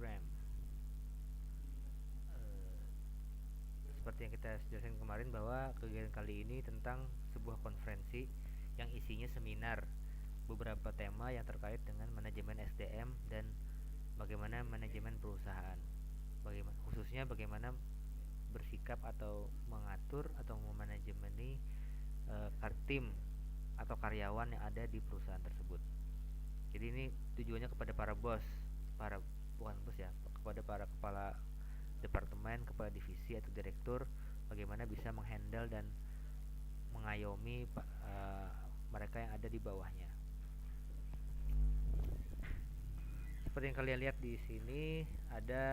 program. Eh, Seperti yang kita jelaskan kemarin bahwa kegiatan kali ini tentang sebuah konferensi yang isinya seminar beberapa tema yang terkait dengan manajemen SDM dan bagaimana manajemen perusahaan. Khususnya bagaimana bersikap atau mengatur atau memanajemeni tim atau karyawan yang ada di perusahaan tersebut. Jadi ini tujuannya kepada para bos, para bukan bos ya, kepada para kepala departemen, kepala divisi atau direktur, bagaimana bisa menghandle dan mengayomi mereka yang ada di bawahnya. Seperti yang kalian lihat di sini ada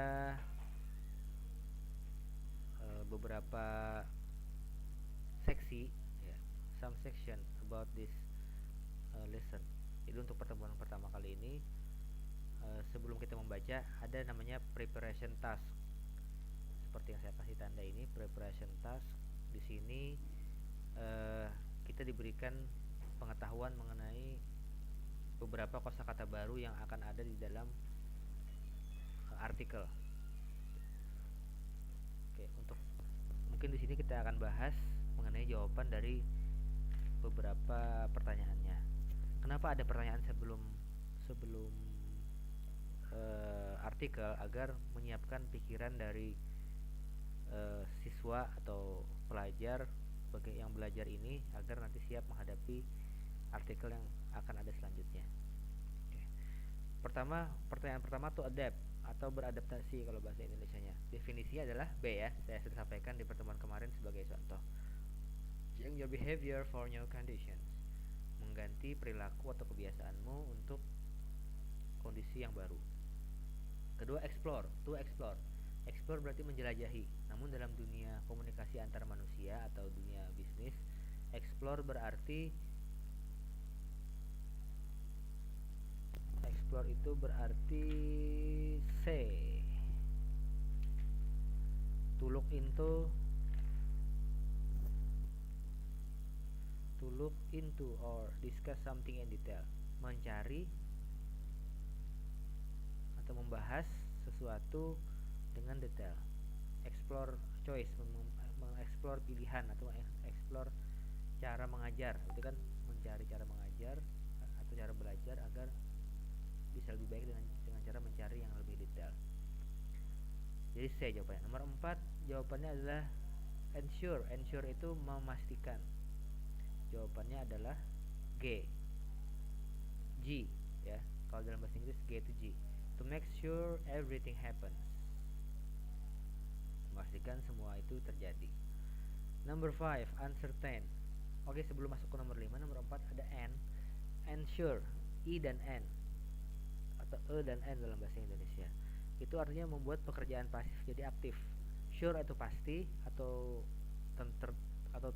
beberapa seksi, ya, some section about this lesson. Jadi untuk pertemuan pertama kali ini, sebelum kita membaca ada namanya preparation task. Seperti yang saya kasih tanda ini, preparation task. Di sini kita diberikan pengetahuan mengenai beberapa kosakata baru yang akan ada di dalam artikel. Oke, untuk mungkin di sini kita akan bahas mengenai jawaban dari beberapa pertanyaannya. Kenapa ada pertanyaan sebelum sebelum artikel agar menyiapkan pikiran dari siswa atau pelajar yang belajar ini agar nanti siap menghadapi artikel yang akan ada selanjutnya. Oke. Pertanyaan pertama to adapt atau beradaptasi kalau bahasa Indonesianya. Definisinya adalah B ya. Saya sudah sampaikan di pertemuan kemarin sebagai contoh. Change your behavior for new conditions. Mengganti perilaku atau kebiasaanmu untuk kondisi yang baru. Kedua, explore, to explore. Explore berarti menjelajahi. Namun dalam dunia komunikasi antar manusia atau dunia bisnis, explore itu berarti C. To look into or discuss something in detail. Mencari atau membahas sesuatu dengan detail. Explore choice, mengeksplor pilihan atau mengeksplor cara mengajar. Itu kan mencari cara mengajar atau cara belajar agar bisa lebih baik dengan cara mencari yang lebih detail. Jadi C jawabannya. Nomor 4 jawabannya adalah ensure. Ensure itu memastikan. Jawabannya adalah G. G ya. Kalau dalam bahasa Inggris G itu G. To make sure everything happens. Memastikan semua itu terjadi. Number 5 uncertain. Oke, sebelum masuk ke nomor 5, nomor 4 ada N. Ensure, I dan N atau E dan N dalam bahasa Indonesia. Itu artinya membuat pekerjaan pasif jadi aktif. Sure itu pasti atau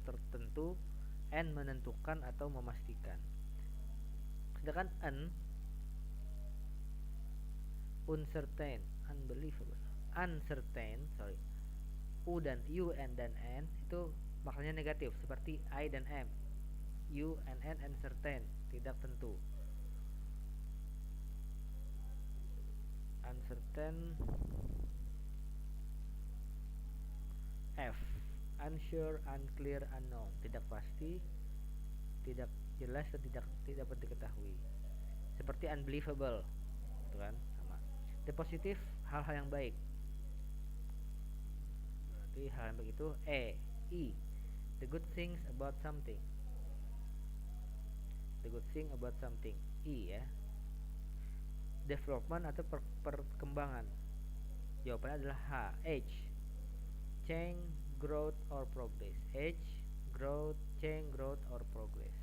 tertentu, N menentukan atau memastikan. Sedangkan N uncertain, unbelievable. U dan U, N dan N itu maknanya negatif seperti I dan M. U and N uncertain, tidak tentu. Uncertain. F. Unsure, unclear, unknown, tidak pasti, tidak jelas dan tidak dapat diketahui. Seperti unbelievable, itu kan sama. The positive, hal-hal yang baik. Berarti hal yang baik itu E. I. The good things about something. The good thing about something. I ya. Development atau perkembangan. Jawabannya adalah H. H. Change, growth or progress. H. Growth, change, growth or progress.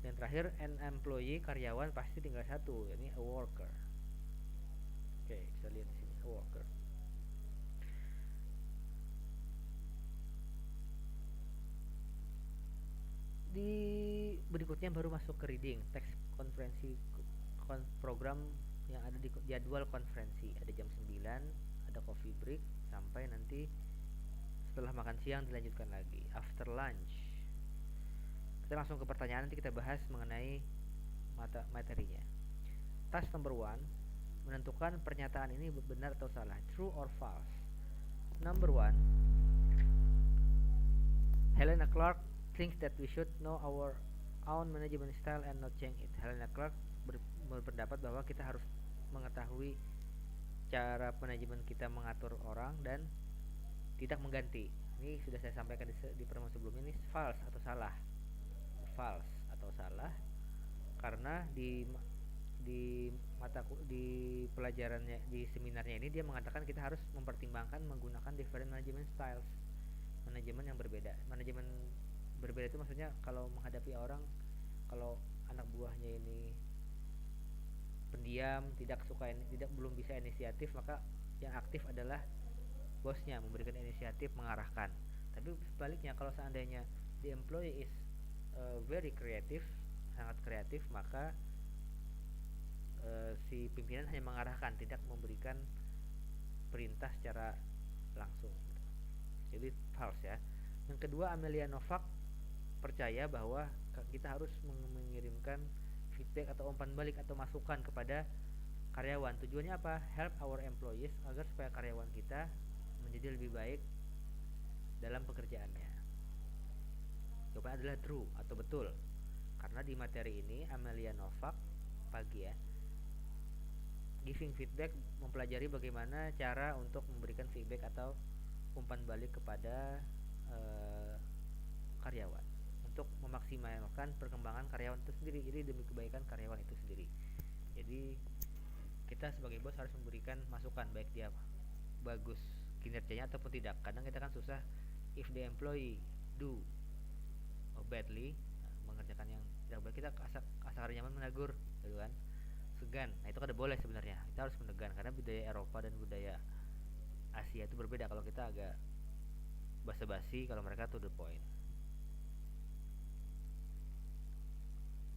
Dan terakhir an employee, karyawan pasti tinggal satu, yakni a worker. Oke, bisa lihat di sini a worker. Di berikutnya baru masuk ke reading teks konferensi program yang ada di jadwal konferensi. Ada jam 9, ada coffee break sampai nanti setelah makan siang dilanjutkan lagi after lunch. Kita langsung ke pertanyaan, nanti kita bahas mengenai materinya. Task number 1, menentukan pernyataan ini benar atau salah, true or false. Number one, Helena Clark thinks that we should know our own management style and not change it. Helena Clark berpendapat bahwa kita harus mengetahui cara manajemen kita mengatur orang dan tidak mengganti. Ini sudah saya sampaikan di pertemuan sebelumnya, ini false atau salah. False atau salah karena di pelajarannya, di seminarnya ini dia mengatakan kita harus mempertimbangkan menggunakan different management styles, manajemen yang berbeda. Manajemen berbeda itu maksudnya kalau menghadapi orang, kalau anak buahnya ini pendiam, belum bisa inisiatif, maka yang aktif adalah bosnya, memberikan inisiatif, mengarahkan. Tapi sebaliknya, kalau seandainya the employee is very creative, sangat kreatif, maka si pimpinan hanya mengarahkan, tidak memberikan perintah secara langsung. Jadi false ya. Yang kedua, Amelia Novak percaya bahwa kita harus mengirimkan feedback atau umpan balik atau masukan kepada karyawan. Tujuannya apa? Help our employees, agar supaya karyawan kita menjadi lebih baik dalam pekerjaannya. Jawabannya adalah true atau betul. Karena di materi ini Amelia Novak pagi ya, giving feedback, mempelajari bagaimana cara untuk memberikan feedback atau umpan balik kepada karyawan untuk memaksimalkan perkembangan karyawan itu sendiri. Jadi demi kebaikan karyawan itu sendiri. Jadi kita sebagai bos harus memberikan masukan, baik dia bagus kinerjanya ataupun tidak. Kadang kita kan susah, if the employee do badly, mengerjakan yang tidak baik, kita asal nyaman menegur gitu kan, segan. Nah itu kan boleh sebenarnya, kita harus menekan karena budaya Eropa dan budaya Asia itu berbeda. Kalau kita agak basa-basi, kalau mereka to the point.